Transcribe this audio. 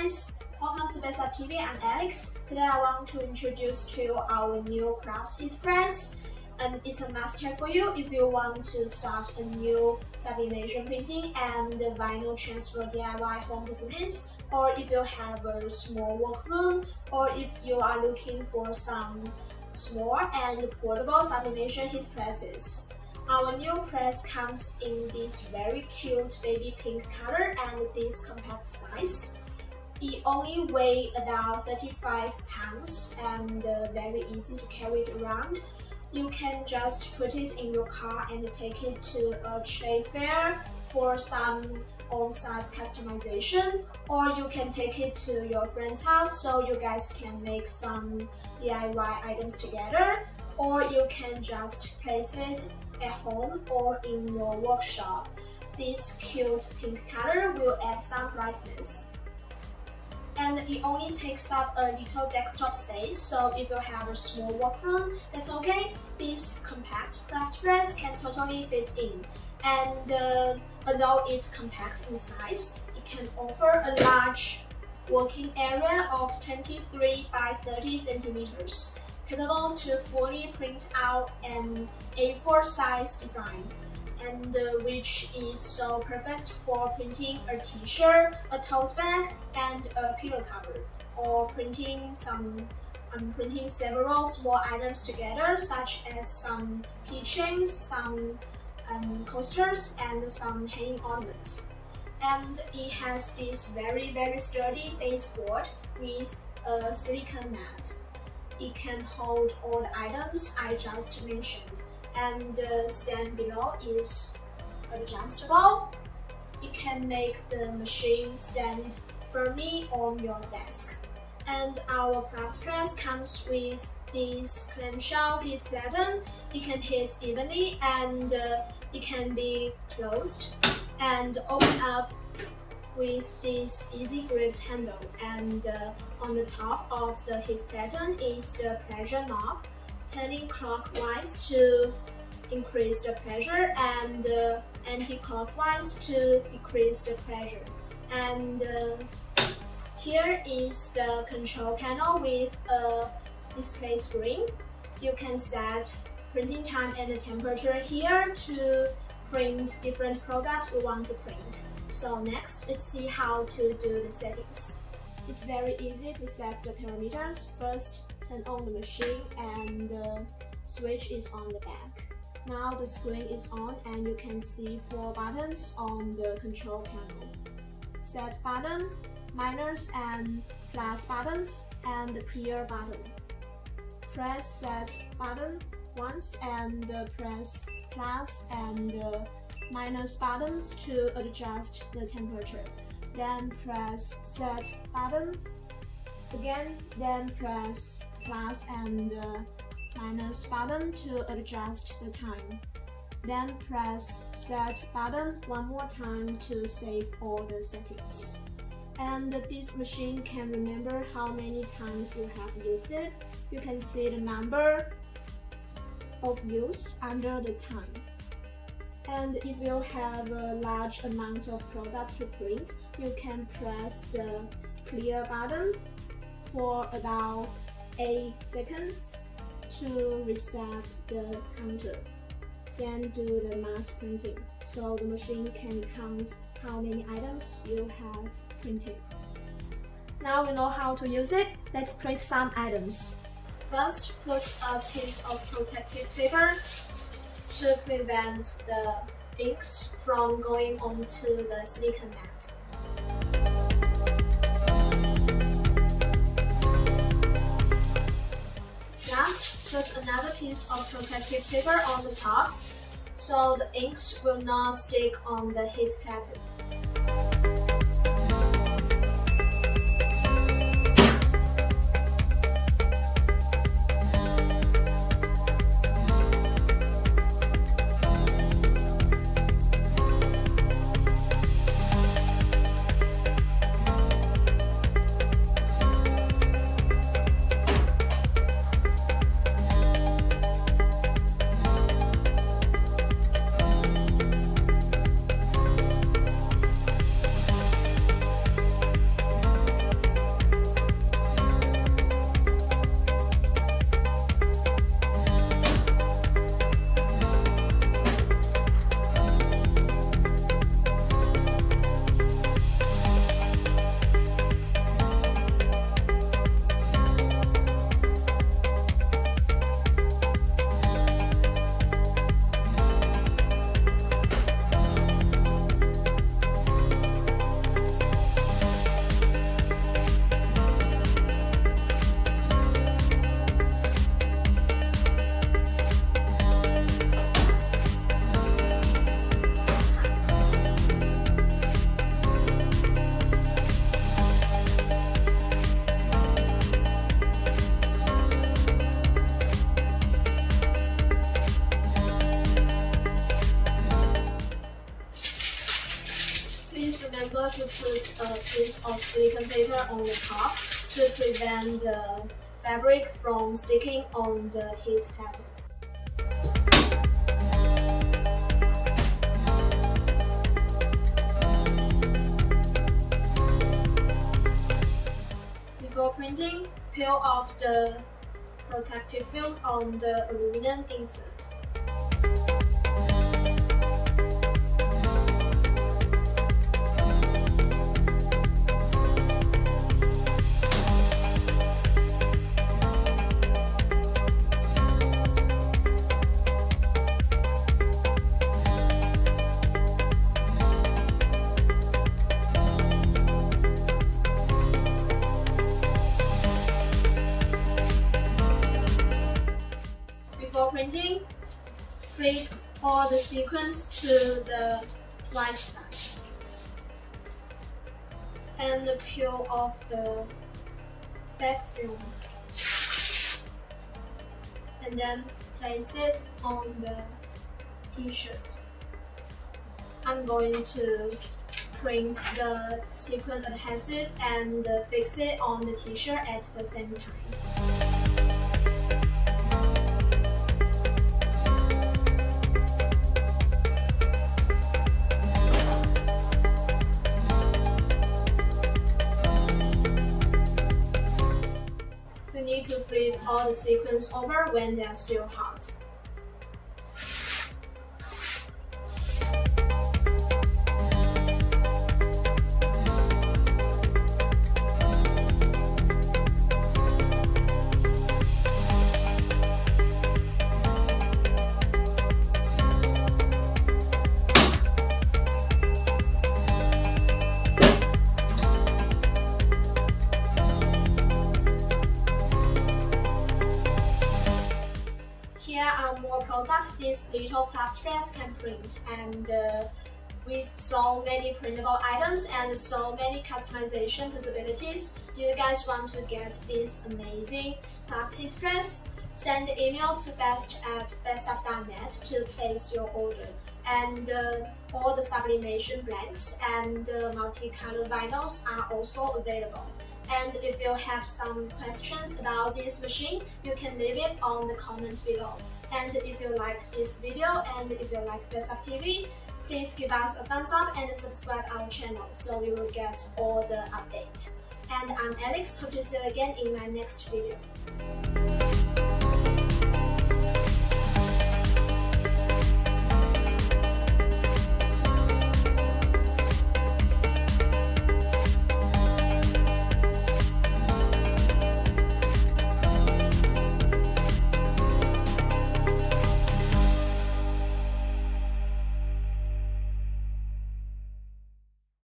guys, welcome to bestsublimation.tv. I'm Alex. Today I want to introduce to you our new craft heat press. It's a must-have for you if you want to start a new sublimation printing and vinyl transfer DIY home business, or if you have a small workroom, or if you are looking for some small and portable sublimation heat presses. Our new press comes in this very cute baby pink color and this compact size. It only weighs about 35 pounds and very easy to carry it around. You can just put it in your car and take it to a trade fair for some on-site customization, or you can take it to your friend's house so you guys can make some DIY items together, or you can just place it at home or in your workshop. This cute pink color will add some brightness. And it only takes up a little desktop space, so if you have a small workroom, that's okay. This compact craft press can totally fit in. And although it's compact in size, it can offer a large working area of 23 by 30 centimeters, capable to fully print out an A4 size design, and which is so perfect for printing a t-shirt, a tote bag, and a pillow cover, or printing several small items together, such as some keychains, some coasters, and some hanging ornaments. And it has this very sturdy baseboard with a silicone mat. It can hold all the items I just mentioned, and the stand below is adjustable. It can make the machine stand firmly on your desk. And our craft press comes with this clamshell heat button. It can hit evenly, and it can be closed and open up with this easy grip handle. And on the top of the heat button is the pressure knob, turning clockwise to increase the pressure and anti-clockwise to decrease the pressure. And here is the control panel with a display screen. You can set printing time and the temperature here to print different products we want to print. So next, let's see how to do the settings. It's very easy to set the parameters. First, turn on the machine and the switch is on the back. Now the screen is on and you can see 4 buttons on the control panel. Set button, minus and plus buttons, and the clear button. Press set button once and press plus and minus buttons to adjust the temperature. Then press set button again, then press plus and minus button to adjust the time. Then press set button one more time to save all the settings. And this machine can remember how many times you have used it. You can see the number of use under the time. And if you have a large amount of products to print, you can press the clear button for about 8 seconds to reset the counter. Then do the mass printing, so the machine can count how many items you have printed. Now we know how to use it. Let's print some items. First, put a piece of protective paper to prevent the inks from going onto the silicone mat. Last, put another piece of protective paper on the top so the inks will not stick on the heat pattern. remember to put a piece of silicone paper on the top to prevent the fabric from sticking on the heat pattern. Before printing, peel off the protective film on the aluminum insert. Before printing, flip all the sequins to the right side and peel off the back film, and then place it on the t-shirt. I'm going to print the sequin adhesive and fix it on the t-shirt at the same time. You need to flip all the sequins over when they are still hot. Here are more products this little craft press can print, and with so many printable items and so many customization possibilities, do you guys want to get this amazing craft heat press? Send the email to best@bestsub.net to place your order. And all the sublimation blanks and multicolored vinyls are also available. And if you have some questions about this machine, you can leave it on the comments below. And if you like this video and if you like BestSub TV, please give us a thumbs up and subscribe our channel so you will get all the updates. And I'm Alex, hope to see you again in my next video.